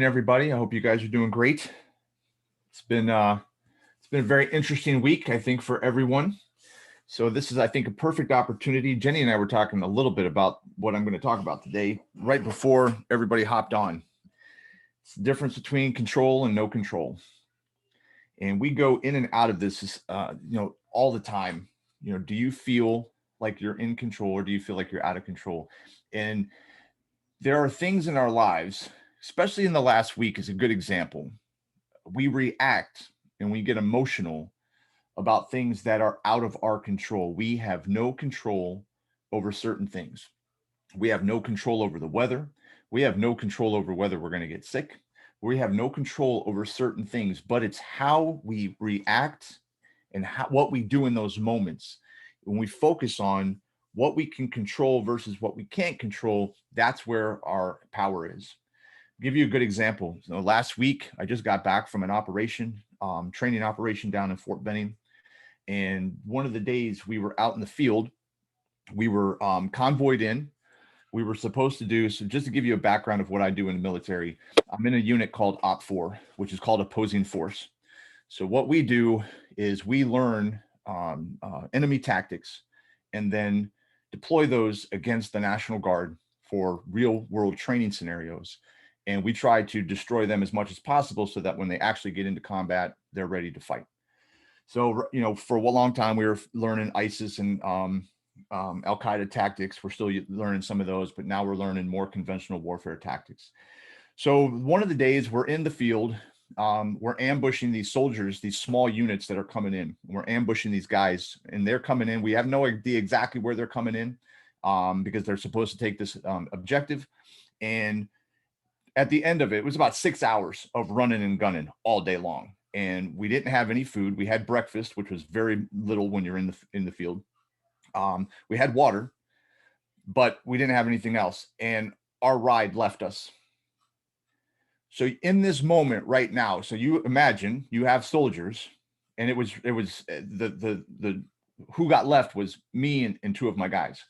Everybody. I hope you guys are doing great. It's been a very interesting week, I think, for everyone. So this is, I think, a perfect opportunity. Jenny and I were talking a little bit about what I'm going to talk about today, right before everybody hopped on. It's the difference between control and no control. And we go in and out of this, all the time. Do you feel like you're in control, or do you feel like you're out of control? And there are things in our lives, especially in the last week, is a good example. We react and we get emotional about things that are out of our control. We have no control over certain things. We have no control over the weather. We have no control over whether we're going to get sick. We have no control over certain things, but it's how we react and what we do in those moments. When we focus on what we can control versus what we can't control, that's where our power is. Give you a good example. Last week, I just got back from an operation, training operation down in Fort Benning. And one of the days we were out in the field, we were convoyed in. We were supposed to do, so just to give you a background of what I do in the military, I'm in a unit called OP4, which is called opposing force. So what we do is we learn enemy tactics and then deploy those against the National Guard for real world training scenarios. And we try to destroy them as much as possible so that when they actually get into combat, they're ready to fight. So, for a long time, we were learning ISIS and Al Qaeda tactics. We're still learning some of those, but now we're learning more conventional warfare tactics. So one of the days we're in the field, we're ambushing these soldiers, these small units that are coming in. We're ambushing these guys, and they're coming in. We have no idea exactly where they're coming in because they're supposed to take this objective. And at the end of it, it was about 6 hours of running and gunning all day long. And we didn't have any food. We had breakfast, which was very little when you're in the field. We had water, but we didn't have anything else. And our ride left us. So in this moment right now, so you imagine you have soldiers, and it was the who got left was me and two of my guys.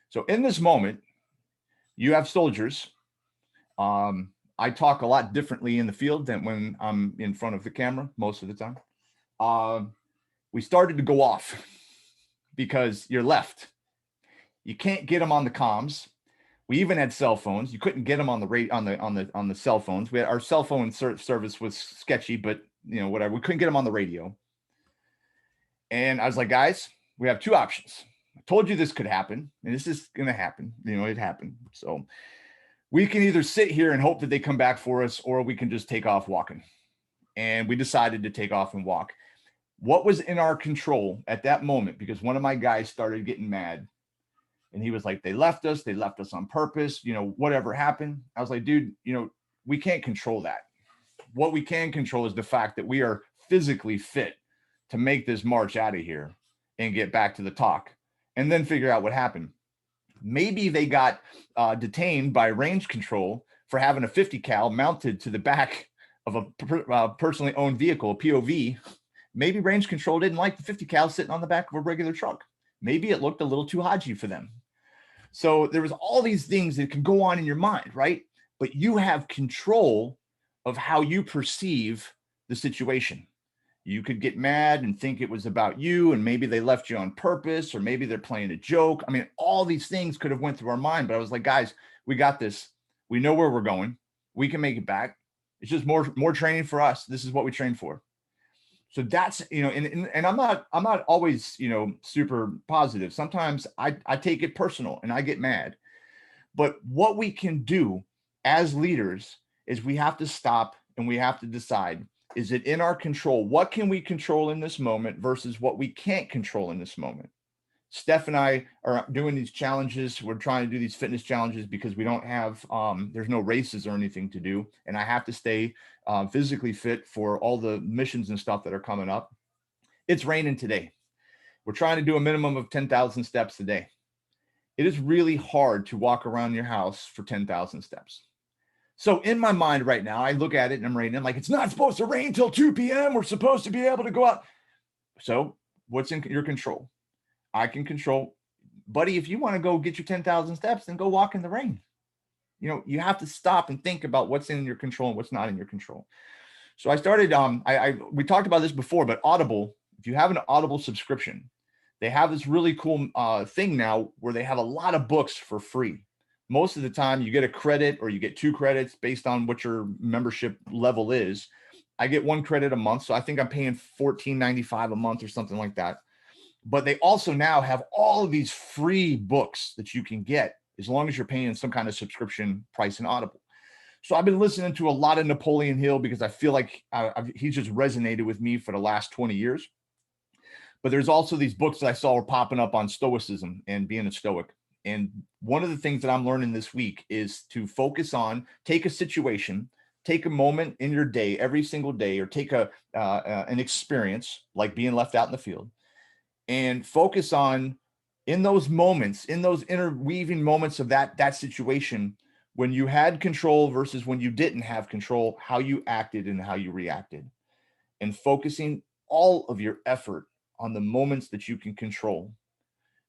So in this moment, you have soldiers. I talk a lot differently in the field than when I'm in front of the camera most of the time. We started to go off because you're left. You can't get them on the comms. We even had cell phones. You couldn't get them on the cell phones. Our cell phone service was sketchy, but whatever. We couldn't get them on the radio. And I was like, guys, we have two options. I told you this could happen, and this is going to happen. It happened. So we can either sit here and hope that they come back for us, or we can just take off walking. And we decided to take off and walk. What was in our control at that moment, because one of my guys started getting mad, and he was like, they left us on purpose, whatever happened. I was like, dude, we can't control that. What we can control is the fact that we are physically fit to make this march out of here and get back to the talk, and then figure out what happened. Maybe they got detained by range control for having a 50 cal mounted to the back of a personally owned vehicle, a POV. Maybe range control didn't like the 50 cal sitting on the back of a regular truck. Maybe it looked a little too Haji for them. So there was all these things that can go on in your mind, right? But you have control of how you perceive the situation. You could get mad and think it was about you, and maybe they left you on purpose, or maybe they're playing a joke. I mean, all these things could have went through our mind, but I was like, guys, we got this. We know where we're going. We can make it back. It's just more training for us. This is what we train for. So that's, and I'm not always, super positive. Sometimes I take it personal and I get mad. But what we can do as leaders is we have to stop and we have to decide, is it in our control? What can we control in this moment versus what we can't control in this moment? Steph and I are doing these challenges. We're trying to do these fitness challenges because we don't have, there's no races or anything to do. And I have to stay physically fit for all the missions and stuff that are coming up. It's raining today. We're trying to do a minimum of 10,000 steps a day. It is really hard to walk around your house for 10,000 steps. So in my mind right now, I look at it and I'm raining. I'm like, it's not supposed to rain till 2 p.m. We're supposed to be able to go out. So what's in your control? I can control, buddy, if you want to go get your 10,000 steps, then go walk in the rain. You have to stop and think about what's in your control and what's not in your control. So I started, we talked about this before, but Audible, if you have an Audible subscription, they have this really cool thing now where they have a lot of books for free. Most of the time you get a credit or you get 2 credits based on what your membership level is. I get 1 credit a month. So I think I'm paying $14.95 a month or something like that. But they also now have all of these free books that you can get as long as you're paying some kind of subscription price in Audible. So I've been listening to a lot of Napoleon Hill because I feel like he's just resonated with me for the last 20 years. But there's also these books that I saw were popping up on stoicism and being a stoic. And one of the things that I'm learning this week is to focus on, take a situation, take a moment in your day, every single day, or take an experience like being left out in the field, and focus on, in those moments, in those interweaving moments of that situation, when you had control versus when you didn't have control, how you acted and how you reacted, and focusing all of your effort on the moments that you can control.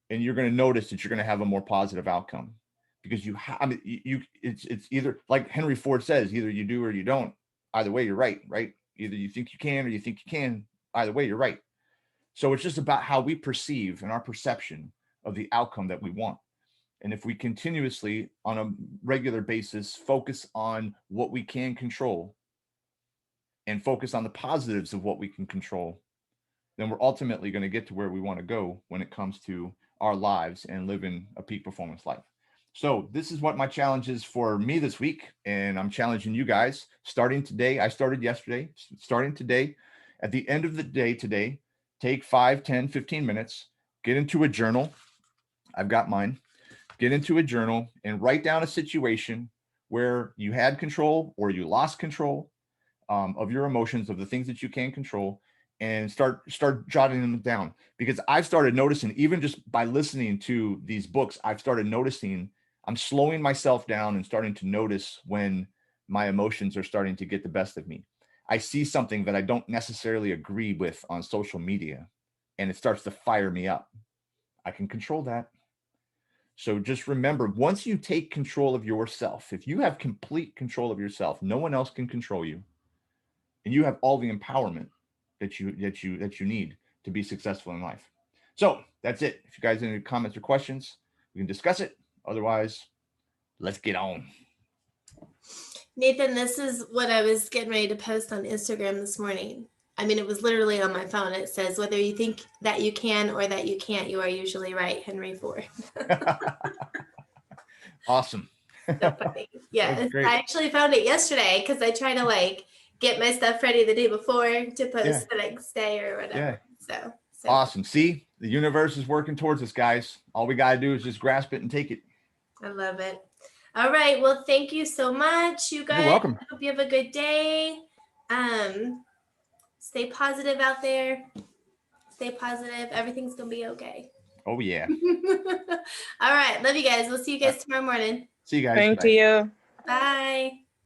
And you're going to notice that you're going to have a more positive outcome, because it's either, like Henry Ford says, either you do or you don't. Either way, you're right? Either you think you can or you think you can. Either way, you're right. So it's just about how we perceive and our perception of the outcome that we want. And if we continuously, on a regular basis, focus on what we can control and focus on the positives of what we can control, then we're ultimately going to get to where we want to go when it comes to our lives and living a peak performance life. So this is what my challenge is for me this week. And I'm challenging you guys starting today. I started yesterday, starting today. At the end of the day today, take 5, 10, 15 minutes, get into a journal. I've got mine. Get into a journal and write down a situation where you had control or you lost control of your emotions, of the things that you can control, and start jotting them down. Because I've started noticing, even just by listening to these books, I've started noticing I'm slowing myself down and starting to notice when my emotions are starting to get the best of me. I see something that I don't necessarily agree with on social media, and it starts to fire me up. I can control that. So just remember, once you take control of yourself, if you have complete control of yourself, no one else can control you, and you have all the empowerment that you need to be successful in life. So that's it. If you guys have any comments or questions, we can discuss it. Otherwise, let's get on. Nathan, this is what I was getting ready to post on Instagram this morning. I mean, it was literally on my phone. It says, whether you think that you can or that you can't, you are usually right, Henry Ford. Awesome. So funny. Yeah, I actually found it yesterday because I try to get my stuff ready the day before to post the next day or whatever. So awesome. See, the universe is working towards us, guys. All we got to do is just grasp it and take it. I love it. All right. Well, thank you so much, you guys. You're welcome. I hope you have a good day. Stay positive out there. Stay positive. Everything's going to be okay. Oh, yeah. All right. Love you guys. We'll see you guys tomorrow morning. See you guys. Thank you. Bye.